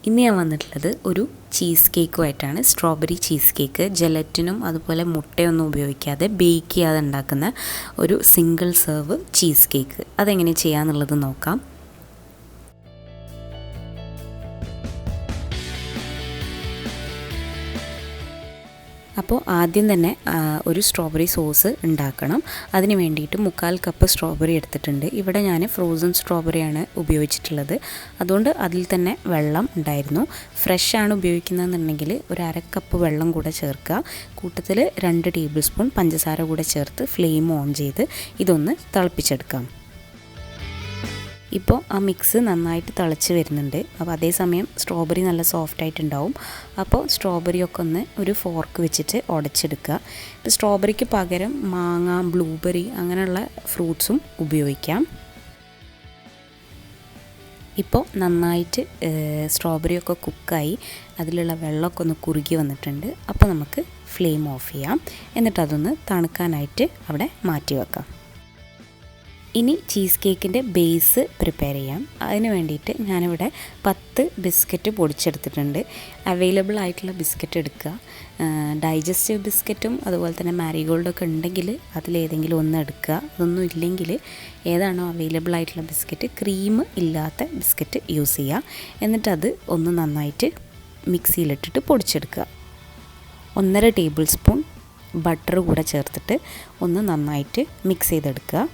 ഇന്ന് ഞാൻ വന്നിട്ടുള്ളത് ഒരു ചീസ് കേക്കുമായിട്ടാണ്. സ്ട്രോബെറി ചീസ് കേക്ക് ജെലറ്റിനും അതുപോലെ മുട്ടയൊന്നും ഉപയോഗിക്കാതെ ബേക്ക് ചെയ്യാതെ ഉണ്ടാക്കുന്ന ഒരു സിംഗിൾ സെർവ് ചീസ് കേക്ക്. അതെങ്ങനെ ചെയ്യാമെന്നുള്ളത് നോക്കാം. അപ്പോൾ ആദ്യം തന്നെ ഒരു സ്ട്രോബെറി സോസ് ഉണ്ടാക്കണം. അതിന് വേണ്ടിയിട്ട് 1/4 കപ്പ് സ്ട്രോബെറി എടുത്തിട്ടുണ്ട്. ഇവിടെ ഞാൻ ഫ്രോസൺ സ്ട്രോബെറിയാണ് ഉപയോഗിച്ചിട്ടുള്ളത്. അതുകൊണ്ട് അതിൽ തന്നെ വെള്ളം ഉണ്ടായിരുന്നു. ഫ്രഷ് ആണ് ഉപയോഗിക്കുന്നതെന്നുണ്ടെങ്കിൽ ഒരു 1/2 കപ്പ് വെള്ളം കൂടെ ചേർക്കുക. കൂട്ടത്തിൽ 2 ടേബിൾ സ്പൂൺ പഞ്ചസാര കൂടെ ചേർത്ത് ഫ്ലെയിം ഓൺ ചെയ്ത് ഇതൊന്ന് തിളപ്പിച്ചെടുക്കാം. ഇപ്പോൾ ആ മിക്സ് നന്നായിട്ട് തിളച്ച് വരുന്നുണ്ട്. അപ്പോൾ അതേസമയം സ്ട്രോബെറി നല്ല സോഫ്റ്റായിട്ടുണ്ടാവും. അപ്പോൾ സ്ട്രോബെറിയൊക്കെ ഒന്ന് ഒരു ഫോർക്ക് വെച്ചിട്ട് ഉടച്ചെടുക്കുക. ഇപ്പോൾ സ്ട്രോബെറിക്ക് പകരം മാങ്ങ, ബ്ലൂബെറി അങ്ങനെയുള്ള ഫ്രൂട്ട്സും ഉപയോഗിക്കാം. ഇപ്പോൾ നന്നായിട്ട് സ്ട്രോബെറിയൊക്കെ കുക്കായി അതിലുള്ള വെള്ളമൊക്കെ ഒന്ന് കുറുകി വന്നിട്ടുണ്ട്. അപ്പോൾ നമുക്ക് ഫ്ലെയിം ഓഫ് ചെയ്യാം. എന്നിട്ട് അതൊന്ന് തണുക്കാനായിട്ട് അവിടെ മാറ്റി വെക്കാം. ഇനി ചീസ് കേക്കിൻ്റെ ബേസ് പ്രിപ്പയർ ചെയ്യാം. അതിന് വേണ്ടിയിട്ട് ഞാനിവിടെ 10 ബിസ്ക്കറ്റ് പൊടിച്ചെടുത്തിട്ടുണ്ട്. അവൈലബിൾ ആയിട്ടുള്ള ബിസ്ക്കറ്റ് എടുക്കുക. ഡൈജസ്റ്റീവ് ബിസ്ക്കറ്റും അതുപോലെ തന്നെ മാരിഗോൾഡൊക്കെ ഉണ്ടെങ്കിൽ അതിലേതെങ്കിലും ഒന്ന് എടുക്കുക. അതൊന്നും ഇല്ലെങ്കിൽ ഏതാണോ അവൈലബിൾ ആയിട്ടുള്ള ബിസ്ക്കറ്റ്, ക്രീം ഇല്ലാത്ത ബിസ്ക്കറ്റ് യൂസ് ചെയ്യുക. എന്നിട്ടത് ഒന്ന് നന്നായിട്ട് മിക്സിയിലിട്ടിട്ട് പൊടിച്ചെടുക്കുക. 1.5 ടേബിൾ സ്പൂൺ ബട്ടർ കൂടെ ചേർത്തിട്ട് ഒന്ന് നന്നായിട്ട് മിക്സ് ചെയ്തെടുക്കുക.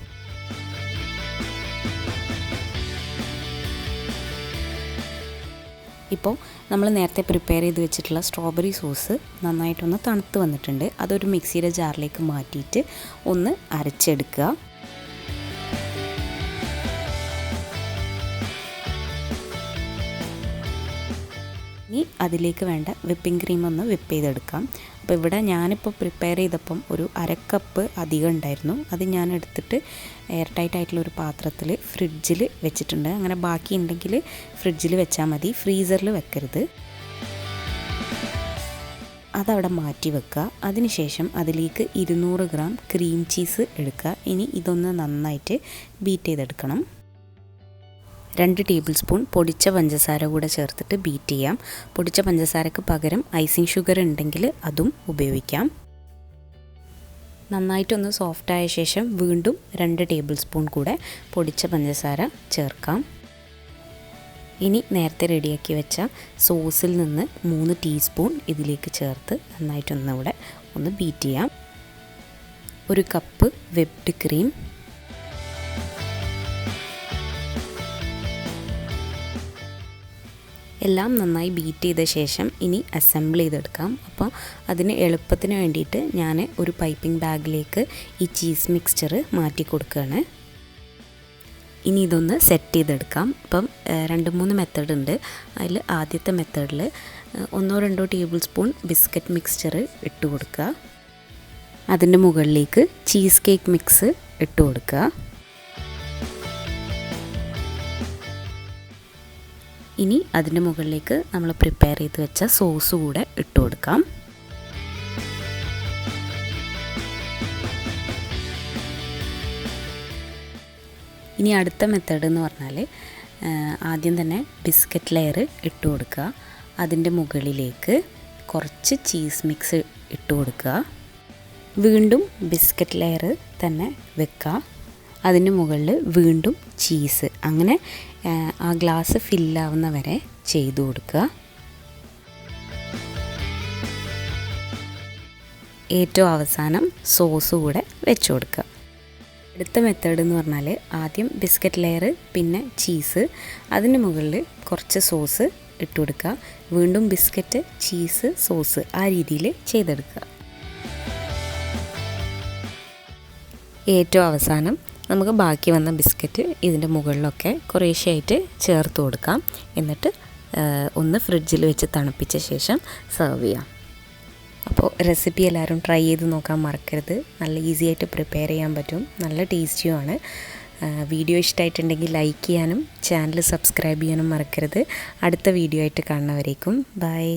ഇപ്പോൾ നമ്മൾ നേരത്തെ പ്രിപ്പയർ ചെയ്ത് വെച്ചിട്ടുള്ള സ്ട്രോബെറി സോസ് നന്നായിട്ടൊന്ന് തണുത്ത് വന്നിട്ടുണ്ട്. അതൊരു മിക്സിയുടെ ജാറിലേക്ക് മാറ്റിയിട്ട് ഒന്ന് അരച്ചെടുക്കുക. ഇനി അതിലേക്ക് വേണ്ട വിപ്പിംഗ് ക്രീം ഒന്ന് വിപ്പ് ചെയ്തെടുക്കാം. അപ്പോൾ ഇവിടെ ഞാനിപ്പോൾ പ്രിപ്പയർ ചെയ്തപ്പം ഒരു 1/2 കപ്പ് അധികം ഉണ്ടായിരുന്നു. അത് ഞാൻ എടുത്തിട്ട് എയർ ടൈറ്റ് ആയിട്ടുള്ള ഒരു പാത്രത്തിൽ ഫ്രിഡ്ജിൽ വെച്ചിട്ടുണ്ട്. അങ്ങനെ ബാക്കി ഉണ്ടെങ്കിൽ ഫ്രിഡ്ജിൽ വെച്ചാൽ മതി, ഫ്രീസറിൽ വെക്കരുത്. അതവിടെ മാറ്റി വെക്കുക. അതിനുശേഷം അതിലേക്ക് 200 ഗ്രാം ക്രീം ചീസ് എടുക്കുക. ഇനി ഇതൊന്ന് നന്നായിട്ട് ബീറ്റ് ചെയ്തെടുക്കണം. 2 ടേബിൾ സ്പൂൺ പൊടിച്ച പഞ്ചസാര കൂടെ ചേർത്തിട്ട് ബീറ്റ് ചെയ്യാം. പൊടിച്ച പഞ്ചസാരക്ക് പകരം ഐസിങ് ഷുഗർ ഉണ്ടെങ്കിൽ അതും ഉപയോഗിക്കാം. നന്നായിട്ടൊന്ന് സോഫ്റ്റായ ശേഷം വീണ്ടും 2 ടേബിൾ സ്പൂൺ കൂടെ പൊടിച്ച പഞ്ചസാര ചേർക്കാം. ഇനി നേരത്തെ റെഡിയാക്കി വെച്ച സോസിൽ നിന്ന് 3 ടീസ്പൂൺ ഇതിലേക്ക് ചേർത്ത് നന്നായിട്ടൊന്നിവിടെ ഒന്ന് ബീറ്റ് ചെയ്യാം. 1 കപ്പ് വിപ്ഡ് ക്രീം, എല്ലാം നന്നായി ബീറ്റ് ചെയ്ത ശേഷം ഇനി അസംബിൾ ചെയ്തെടുക്കാം. അപ്പോൾ അതിന് എളുപ്പത്തിന് വേണ്ടിയിട്ട് ഞാൻ ഒരു പൈപ്പിംഗ് ബാഗിലേക്ക് ഈ ചീസ് മിക്സ്ചർ മാറ്റി കൊടുക്കുകയാണ്. ഇനി ഇതൊന്ന് സെറ്റ് ചെയ്തെടുക്കാം. അപ്പം 2-3 മെത്തേഡ് ഉണ്ട്. അതിൽ ആദ്യത്തെ മെത്തേഡിൽ 1-2 ടേബിൾ സ്പൂൺ ബിസ്ക്കറ്റ് മിക്സ്ചർ ഇട്ട് കൊടുക്കുക. അതിൻ്റെ മുകളിലേക്ക് ചീസ് കേക്ക് മിക്സ് ഇട്ട് കൊടുക്കുക. ഇനി അതിൻ്റെ മുകളിലേക്ക് നമ്മൾ പ്രിപ്പയർ ചെയ്ത് വെച്ച സോസ് കൂടെ ഇട്ട് കൊടുക്കാം. ഇനി അടുത്ത മെത്തേഡ് എന്ന് പറഞ്ഞാൽ ആദ്യം തന്നെ ബിസ്ക്കറ്റ് ലെയർ ഇട്ട് കൊടുക്കുക. അതിൻ്റെ മുകളിലേക്ക് കുറച്ച് ചീസ് മിക്സ് ഇട്ട് കൊടുക്കുക. വീണ്ടും ബിസ്ക്കറ്റ് ലെയർ തന്നെ വെക്കുക. അതിന് മുകളിൽ വീണ്ടും ചീസ്. അങ്ങനെ ആ ഗ്ലാസ് ഫില്ലാവുന്ന വരെ ചെയ്തു കൊടുക്കുക. ഏറ്റവും അവസാനം സോസ് കൂടെ വെച്ച് കൊടുക്കുക. അടുത്ത മെത്തേഡ് എന്ന് പറഞ്ഞാൽ ആദ്യം ബിസ്ക്കറ്റ് ലെയർ, പിന്നെ ചീസ്, അതിന് മുകളിൽ കുറച്ച് സോസ് ഇട്ട് കൊടുക്കുക. വീണ്ടും ബിസ്ക്കറ്റ്, ചീസ്, സോസ്, ആ രീതിയിൽ ചെയ്തെടുക്കുക. ഏറ്റവും അവസാനം നമുക്ക് ബാക്കി വന്ന ബിസ്ക്കറ്റ് ഇതിൻ്റെ മുകളിലൊക്കെ കുറേശ്ശെയായിട്ട് ചേർത്ത് കൊടുക്കാം. എന്നിട്ട് ഒന്ന് ഫ്രിഡ്ജിൽ വെച്ച് തണുപ്പിച്ച ശേഷം സെർവ് ചെയ്യാം. അപ്പോൾ റെസിപ്പി എല്ലാവരും ട്രൈ ചെയ്ത് നോക്കാൻ മറക്കരുത്. നല്ല ഈസി ആയിട്ട് പ്രിപ്പയർ ചെയ്യാൻ പറ്റും, നല്ല ടേസ്റ്റിയുമാണ്. വീഡിയോ ഇഷ്ടമായിട്ടുണ്ടെങ്കിൽ ലൈക്ക് ചെയ്യാനും ചാനൽ സബ്സ്ക്രൈബ് ചെയ്യാനും മറക്കരുത്. അടുത്ത വീഡിയോ ആയിട്ട് കാണുന്നവരേക്കും ബൈ.